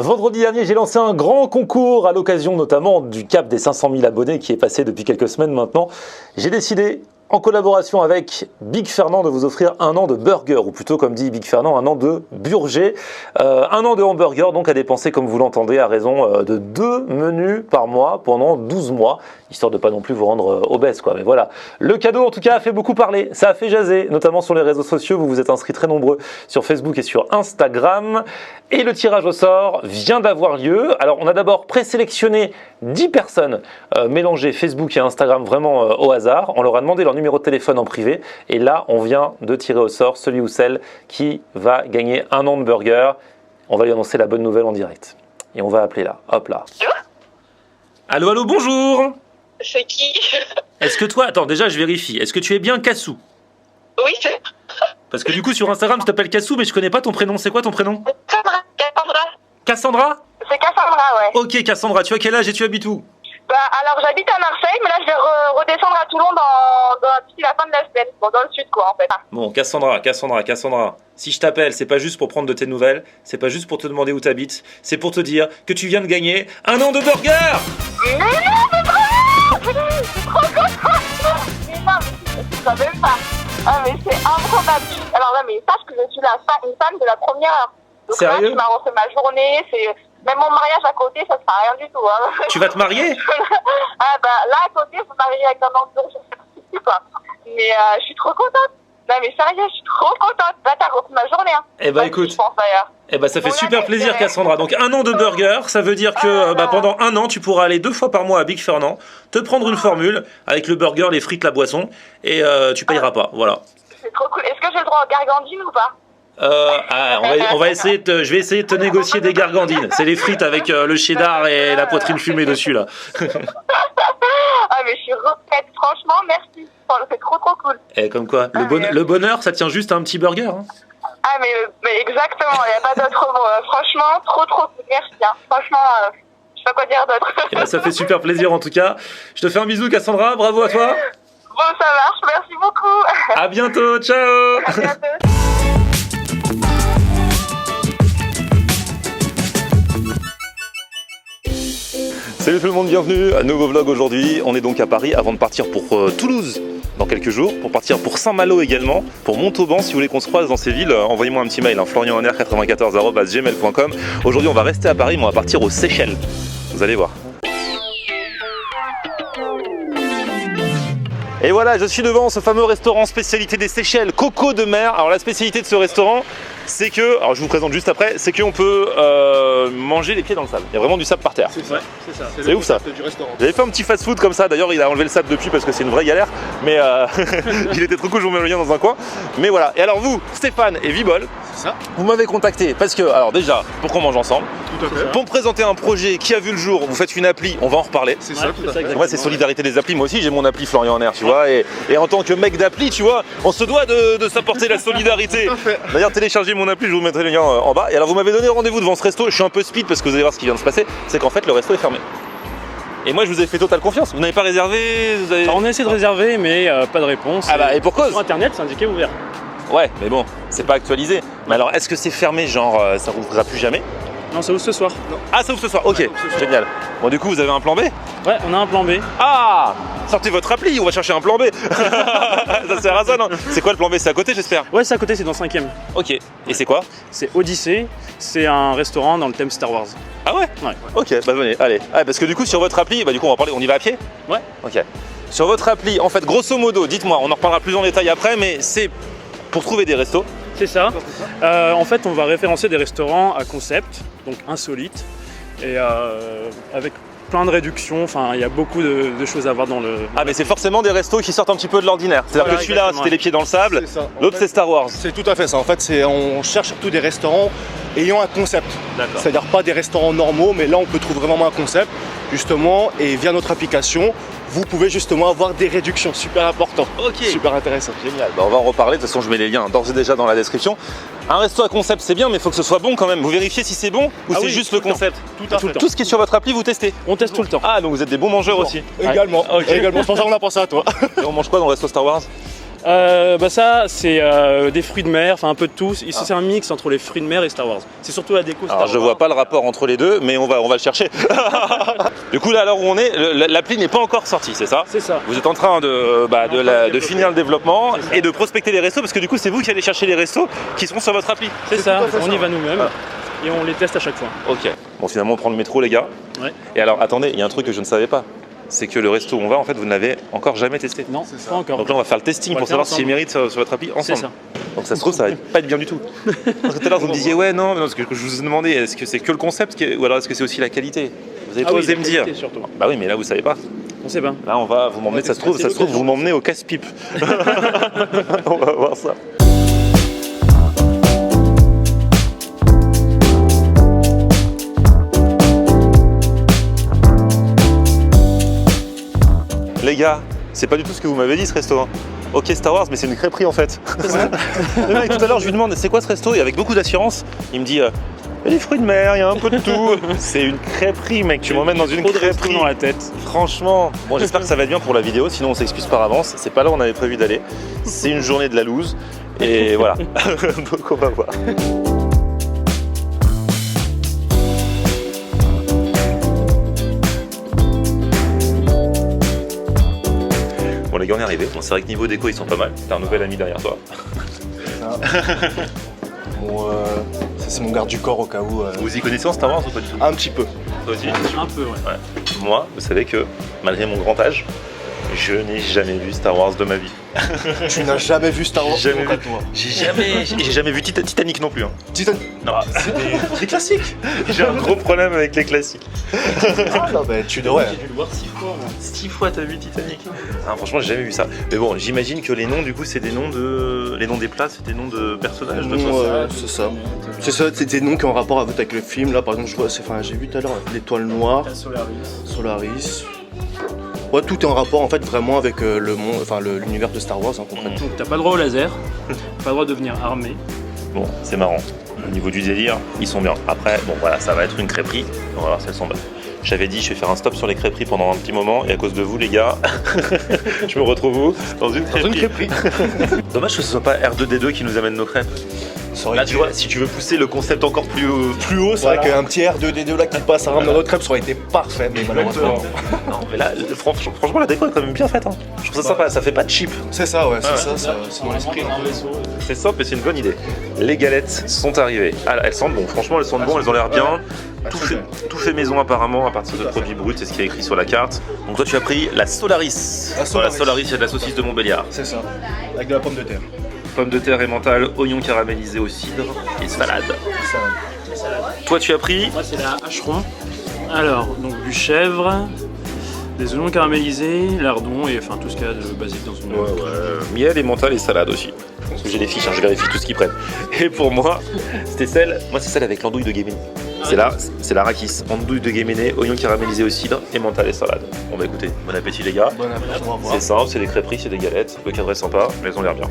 Vendredi dernier, j'ai lancé un grand concours à l'occasion notamment du cap des 500 000 abonnés qui est passé depuis quelques semaines maintenant. J'ai décidé, en collaboration avec Big Fernand, de vous offrir un an de burger, ou plutôt comme dit Big Fernand, un an de burger. Un an de hamburger, donc à dépenser comme vous l'entendez à raison de 2 menus par mois pendant 12 mois, histoire de pas non plus vous rendre obèse quoi. Mais voilà, le cadeau en tout cas a fait beaucoup parler, ça a fait jaser, notamment sur les réseaux sociaux, vous vous êtes inscrits très nombreux sur Facebook et sur Instagram. Et le tirage au sort vient d'avoir lieu. Alors on a d'abord présélectionné 10 personnes mélangées Facebook et Instagram vraiment au hasard. On leur a demandé leur numéro de téléphone en privé. Et là, on vient de tirer au sort celui ou celle qui va gagner un an de burger. On va lui annoncer la bonne nouvelle en direct. Et on va appeler là. Hop là. Allô, allô, bonjour. C'est qui? Est-ce que toi... Attends, déjà, je vérifie. Est-ce que tu es bien Cassou? Oui, c'est Parce que du coup, sur Instagram, je t'appelle Cassou, mais je connais pas ton prénom. C'est quoi ton prénom? Cassandra. Cassandra? C'est Cassandra, ouais. Ok, Cassandra. Tu as quel âge et tu habites où? Bah, alors, j'habite à Marseille, mais là, je vais redescendre à Toulon d'ici la fin de la semaine. Bon, dans le sud, quoi, en fait. Bon, Cassandra. Si je t'appelle, c'est pas juste pour prendre de tes nouvelles, c'est pas juste pour te demander où t'habites, c'est pour te dire que tu viens de gagner un an de burger. Mais non, c'est trop bien! C'est trop content! Mais non, mais tu savais même pas. Ah, mais c'est improbable. Alors là, mais sache que je suis une fan de la première heure. Donc Sérieux? là, tu m'as refait ma journée, même mon mariage à côté, ça se fait rien du tout. Hein. Tu vas te marier? Ah bah là à côté, vous mariez avec un enfant, je sais pas. Mais je suis trop contente. Non mais sérieux, je suis trop contente. Là t'as refait ma journée. Hein. Eh bah écoute, je pense, d'ailleurs. ça fait super plaisir Cassandra. Donc un an de burger, ça veut dire que pendant un an, tu pourras aller 2 fois par mois à Big Fernand, te prendre une formule avec le burger, les frites, la boisson, et tu payeras pas. Voilà. C'est trop cool. Est-ce que j'ai le droit au gargandine ou pas? On va essayer je vais essayer de te négocier des gargandines. C'est les frites avec le cheddar et la poitrine fumée dessus là. Ah mais je suis refaite, franchement merci. C'est trop cool. Et comme quoi, le bonheur, ça tient juste à un petit burger. Hein. Ah mais exactement, il n'y a pas d'autre mot. Franchement, trop cool, merci. Hein. Franchement, je sais pas quoi dire d'autre. Et bah, ça fait super plaisir en tout cas. Je te fais un bisou Cassandra, bravo à toi. Bon ça marche, merci beaucoup. À bientôt, ciao. À bientôt. Salut tout le monde, bienvenue à un nouveau vlog aujourd'hui. On est donc à Paris avant de partir pour Toulouse dans quelques jours, pour partir pour Saint-Malo également, pour Montauban. Si vous voulez qu'on se croise dans ces villes, envoyez-moi un petit mail, florianhonner94@gmail.com. Aujourd'hui on va rester à Paris, mais on va partir aux Seychelles. Vous allez voir. Et voilà, je suis devant ce fameux restaurant spécialité des Seychelles, Coco de mer. Alors la spécialité de ce restaurant, c'est que, alors je vous présente juste après, c'est qu'on peut manger les pieds dans le sable. Il y a vraiment du sable par terre. C'est ça, ouais, c'est ça. C'est ouf ça. Du restaurant. J'avais fait un petit fast food comme ça, d'ailleurs il a enlevé le sable depuis parce que c'est une vraie galère. Mais il était trop cool, je vous mets le lien dans un coin. Mais voilà, et alors vous, Stéphane et Vibol, C'est ça. vous m'avez contacté parce que, alors déjà, pour qu'on mange ensemble, Tout à fait. pour me présenter un projet qui a vu le jour, vous faites une appli, on va en reparler. C'est ça, tout à fait. Moi c'est solidarité des applis, moi aussi j'ai mon appli Florian Honner, tu vois, et en tant que mec d'appli, tu vois, on se doit de s'apporter la solidarité. Tout à fait. D'ailleurs téléchargez mon appli, je vous mettrai le lien en bas. Et alors vous m'avez donné rendez-vous devant ce resto, je suis un peu speed parce que vous allez voir ce qui vient de se passer, c'est qu'en fait le resto est fermé. Et moi je vous ai fait totale confiance, vous n'avez pas réservé, vous avez... Alors, on a essayé de réserver mais pas de réponse. Ah bah et pour cause. Sur internet c'est indiqué ouvert. Ouais mais bon, c'est pas actualisé. Mais alors est-ce que c'est fermé, genre ça rouvrira plus jamais? Non, ça ouvre ce soir. Ah ça ouvre ce soir, ok, ouvre ce soir. génial. Bon du coup vous avez un plan B? Ouais, on a un plan B. Ah, sortez votre appli, on va chercher un plan B. Ça sert à ça, non? C'est quoi le plan B? C'est à côté, j'espère? Ouais, c'est à côté, c'est dans le 5ème. Ok, et c'est quoi? C'est Odyssée, c'est un restaurant dans le thème Star Wars. Ah ouais? Ouais. Ok, bah venez, allez. Ah, parce que du coup sur votre appli, bah du coup on va parler, on y va à pied? Ouais. Ok. Sur votre appli, en fait, grosso modo, dites-moi, on en reparlera plus en détail après, mais c'est pour trouver des restos. C'est ça. En fait, on va référencer des restaurants à concept, donc insolites, et avec plein de réductions. Enfin, il y a beaucoup de choses à voir dans le... Ah mais c'est forcément des restos qui sortent un petit peu de l'ordinaire. C'est-à-dire Voilà, que celui-là, exactement, c'était les pieds dans le sable, C'est ça. En l'autre fait, c'est Star Wars. C'est tout à fait ça. En fait, on cherche surtout des restaurants ayant un concept. D'accord. C'est-à-dire pas des restaurants normaux, mais là on peut trouver vraiment un concept, justement, et via notre application, vous pouvez justement avoir des réductions super importantes. Ok. Super intéressant. Génial, bah on va en reparler, de toute façon je mets les liens d'ores et déjà dans la description. Un resto à concept c'est bien mais il faut que ce soit bon quand même. Vous vérifiez si c'est bon ou c'est oui, juste tout le le temps. concept? Tout à fait. Tout ce qui est sur votre appli vous testez? On teste tout le temps. Ah donc vous êtes des bons mangeurs aussi. Également. Ok. Également. C'est pour ça qu'on a pensé à toi. Et on mange quoi dans le resto Star Wars? Ça, c'est des fruits de mer, enfin un peu de tout. Ici, c'est un mix entre les fruits de mer et Star Wars. C'est surtout la déco Star Alors Wars. je vois pas le rapport entre les deux, mais on va le chercher. Du coup là, alors où on est, l'appli n'est pas encore sortie, c'est ça? C'est ça. Vous êtes en train de finir le développement et de prospecter les restos, parce que du coup c'est vous qui allez chercher les restos qui seront sur votre appli. C'est ça, on y va nous-mêmes et on les teste à chaque fois. Ok. Bon, finalement on prend le métro, les gars. Ouais. Et alors attendez, il y a un truc que je ne savais pas. C'est que le resto où on va, en fait, vous ne l'avez encore jamais testé. Non, pas encore. Donc là, on va faire le testing pour savoir s'il mérite sur votre appli ensemble. C'est ça. Donc ça se trouve, ça va pas être bien du tout. Parce que tout à l'heure, vous me disiez, ouais, non, parce que je vous ai demandé, est-ce que c'est que le concept ou alors est-ce que c'est aussi la qualité? Vous avez pas osé me dire. Surtout. Bah oui, mais là, vous savez pas. On sait pas. Là, on va vous m'emmener, ça se trouve, vous m'emmenez au casse-pipe. On va voir ça. Les gars, c'est pas du tout ce que vous m'avez dit ce resto. Hein. Ok Star Wars, mais c'est une crêperie en fait. Le mec, tout à l'heure, je lui demande c'est quoi ce resto et avec beaucoup d'assurance, il me dit il y a des fruits de mer, il y a un peu de tout. C'est une crêperie, mec. Tu m'emmènes dans une crêperie dans la tête. Franchement, bon, j'espère que ça va être bien pour la vidéo. Sinon, on s'excuse par avance. C'est pas là où on avait prévu d'aller. C'est une journée de la loose et voilà. Donc on va voir. Bon les gars, on est arrivé. Bon, c'est vrai que niveau déco ils sont pas mal. T'as un nouvel ami derrière toi. Bon, ça c'est mon garde du corps au cas où. Vous y connaissez en Star Wars ou pas du tout? Un petit peu. Toi aussi? Un peu, ouais. Moi, vous savez que malgré mon grand âge, je n'ai jamais vu Star Wars de ma vie. Tu n'as jamais vu Star Wars? Jamais vu. J'ai jamais vu Titanic non plus. Hein. Titanic. Non, c'est des classiques. J'ai un gros problème avec les classiques. Ah non, bah tu devrais. J'ai dû le voir 6 fois. Moi. 6 fois t'as vu Titanic? Ah, franchement, j'ai jamais vu ça. Mais bon, j'imagine que les noms, du coup, c'est des noms de. Les noms des plats, c'est des noms de personnages, de choses. C'est ça. C'est ça, c'est des noms qui ont rapport avec le film. Là, par exemple, je vois, j'ai vu tout à l'heure l'étoile noire, Solaris. Ouais, tout est en rapport en fait vraiment avec le monde, enfin l'univers de Star Wars hein, concrètement. Donc t'as pas le droit au laser, pas le droit de devenir armé. Bon, c'est marrant. Au niveau du délire, ils sont bien. Après, bon voilà, ça va être une crêperie. On va voir si elles sont bonnes. J'avais dit, je vais faire un stop sur les crêperies pendant un petit moment, et à cause de vous, les gars, je me retrouve où? Dans une crêperie. Dommage que ce soit pas R2D2 qui nous amène nos crêpes. Là, tu vois, si tu veux pousser le concept encore plus haut, c'est vrai qu'un petit R2D2 là qui passe à ramener notre crêpe, ça aurait été parfait, mais malheureusement. Non, mais là, franchement, la déco est quand même bien faite. Hein. Je trouve ça sympa, ça fait pas de cheap. C'est ça, ouais, c'est dans l'esprit. C'est simple et c'est une bonne idée. Les galettes sont arrivées. Ah, elles sentent bon, franchement, elles sentent bon, elles ont l'air bien. Tout fait maison apparemment à partir de produits bruts, c'est ce qui est écrit sur la carte. Donc toi tu as pris la Solaris. Dans la Solaris, il y a de la saucisse de Montbéliard. C'est ça, avec de la pomme de terre. Pommes de terre et mentale, oignons caramélisés au cidre et salade. Toi tu as pris? Moi c'est la hacheron. Alors, donc du chèvre, des oignons caramélisés, lardons et enfin tout ce qu'il y a de basique dans une... Miel et mentale et salade aussi. Parce que j'ai les fiches, hein, je vérifie tout ce qu'ils prennent. Et pour moi, c'est celle avec l'andouille de Guéméné. C'est la rakis, andouille de Guéméné, oignons caramélisés au cidre et mentale et salade. Bon bah écoutez, bon appétit les gars. Bon appétit, on va voir. C'est simple, c'est des crêperies, c'est des galettes. Le cadre est sympa, mais elles ont l'air bien.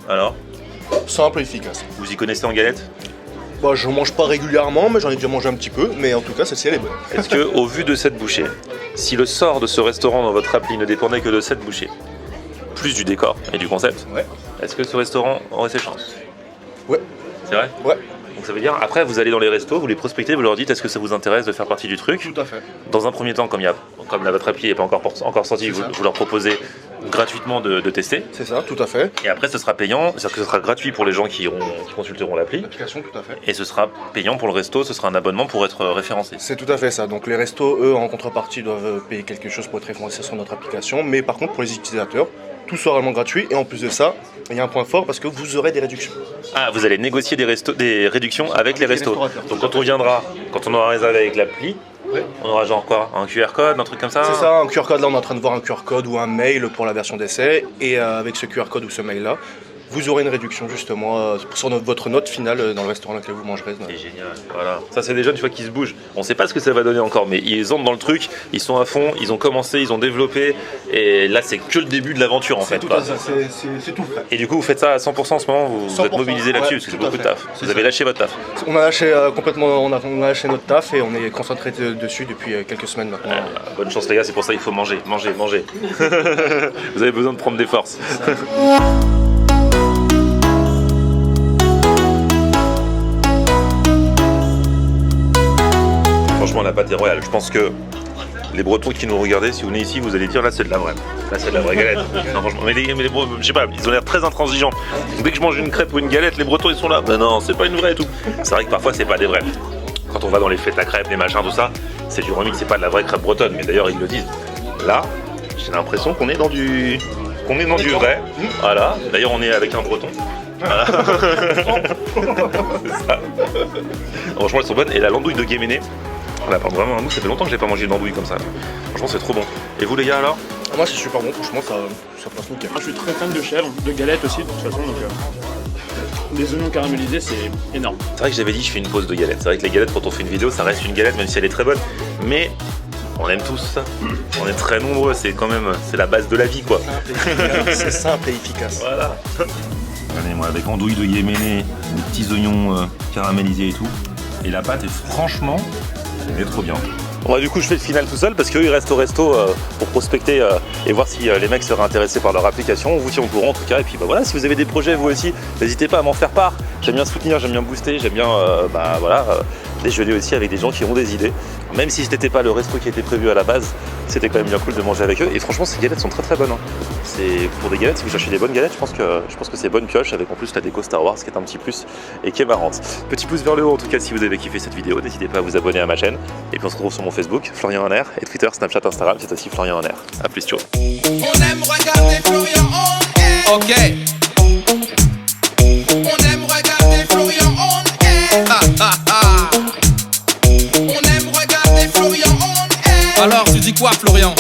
Alors, simple et efficace. vous y connaissez en galette? Bah, je mange pas régulièrement, mais j'en ai déjà mangé un petit peu. Mais en tout cas, celle-ci elle est bonne. Est-ce que, au vu de cette bouchée, si le sort de ce restaurant dans votre appli ne dépendait que de cette bouchée, plus du décor et du concept, Ouais. est-ce que ce restaurant aurait ses chances? Ouais. C'est vrai? Ouais. Donc ça veut dire, après vous allez dans les restos, vous les prospectez, vous leur dites est-ce que ça vous intéresse de faire partie du truc? Tout à fait. Dans un premier temps, comme votre appli n'est pas encore sorti, vous leur proposez gratuitement de tester. C'est ça, tout à fait. Et après ce sera payant, c'est-à-dire que ce sera gratuit pour les gens qui consulteront l'appli. L'application, tout à fait. Et ce sera payant pour le resto, ce sera un abonnement pour être référencé. C'est tout à fait ça. Donc les restos, eux, en contrepartie, doivent payer quelque chose pour être référencés sur notre application. Mais par contre, pour les utilisateurs, tout sera vraiment gratuit. Et en plus de ça, il y a un point fort parce que vous aurez des réductions. Ah, vous allez négocier des réductions avec les restos. Donc quand on aura réservé avec l'appli, on aura genre quoi? Un QR code, un truc comme ça? C'est ça, un QR code. Là, on est en train de voir un QR code ou un mail pour la version d'essai. Et avec ce QR code ou ce mail-là, vous aurez une réduction justement sur votre note finale dans le restaurant dans lequel vous mangerez. C'est génial, voilà. Ça c'est des jeunes, tu vois, qui se bougent. On sait pas ce que ça va donner encore, mais ils entrent dans le truc, ils sont à fond, ils ont commencé, ils ont développé, et là c'est que le début de l'aventure en fait. C'est tout frais. Et du coup vous faites ça à 100% en ce moment, vous êtes mobilisé là-dessus, parce que c'est beaucoup de taf. Vous avez lâché votre taf. On a lâché complètement, on a lâché notre taf et on est concentré dessus depuis quelques semaines maintenant. Bonne chance les gars, c'est pour ça qu'il faut manger. Vous avez besoin de prendre des forces. Franchement la pâte est royale, je pense que les Bretons qui nous regardaient, si vous venez ici, vous allez dire là c'est de la vraie. Là c'est de la vraie galette. Non, franchement, mais les je sais pas, ils ont l'air très intransigeants. Dès que je mange une crêpe ou une galette, les Bretons ils sont là. Ben non, c'est pas une vraie et tout. C'est vrai que parfois c'est pas des vraies. Quand on va dans les fêtes à crêpes, les machins, tout ça, c'est du remix, c'est pas de la vraie crêpe bretonne. Mais d'ailleurs ils le disent. Là, j'ai l'impression qu'on est dans du vrai. Voilà. D'ailleurs on est avec un Breton. Voilà. C'est ça. Franchement elles sont bonnes. Et la landouille de Guéméné, on apporte vraiment un goût. Ça fait longtemps que j'ai pas mangé de landouille comme ça. Franchement c'est trop bon. Et vous les gars alors? Moi c'est super bon, franchement ça passe nickel. Moi je suis très fan de chèvre, de galettes aussi de toute façon. Donc, les oignons caramélisés c'est énorme. C'est vrai que j'avais dit je fais une pause de galettes. C'est vrai que les galettes quand on fait une vidéo ça reste une galette même si elle est très bonne. Mais on aime tous ça. On est très nombreux, c'est quand même la base de la vie quoi. C'est simple et efficace. Voilà. Allez, moi avec andouille de Yéméné, des petits oignons caramélisés et tout. Et la pâte est franchement, elle est trop bien. Bon, du coup je fais le final tout seul parce qu'eux ils restent au resto pour prospecter et voir si les mecs seraient intéressés par leur application. On vous tient au courant en tout cas. Et puis bah voilà, si vous avez des projets vous aussi, n'hésitez pas à m'en faire part. J'aime bien soutenir, j'aime bien booster, j'aime bien déjeuner aussi avec des gens qui ont des idées. Même si ce n'était pas le resto qui était prévu à la base, c'était quand même bien cool de manger avec eux. Et franchement ces galettes sont très très bonnes. Hein. C'est pour des galettes, si vous cherchez des bonnes galettes, je pense que c'est bonne pioche avec en plus la déco Star Wars qui est un petit plus et qui est marrante. Petit pouce vers le haut en tout cas si vous avez kiffé cette vidéo, n'hésitez pas à vous abonner à ma chaîne. Et puis on se retrouve sur mon Facebook, Florian en Air, et Twitter, Snapchat, Instagram, c'est aussi Florian en Air. A plus, ciao. On aime regarder Florian en air. Ok. On aime regarder Florian en air. On aime regarder Florian en air. Alors tu dis quoi Florian?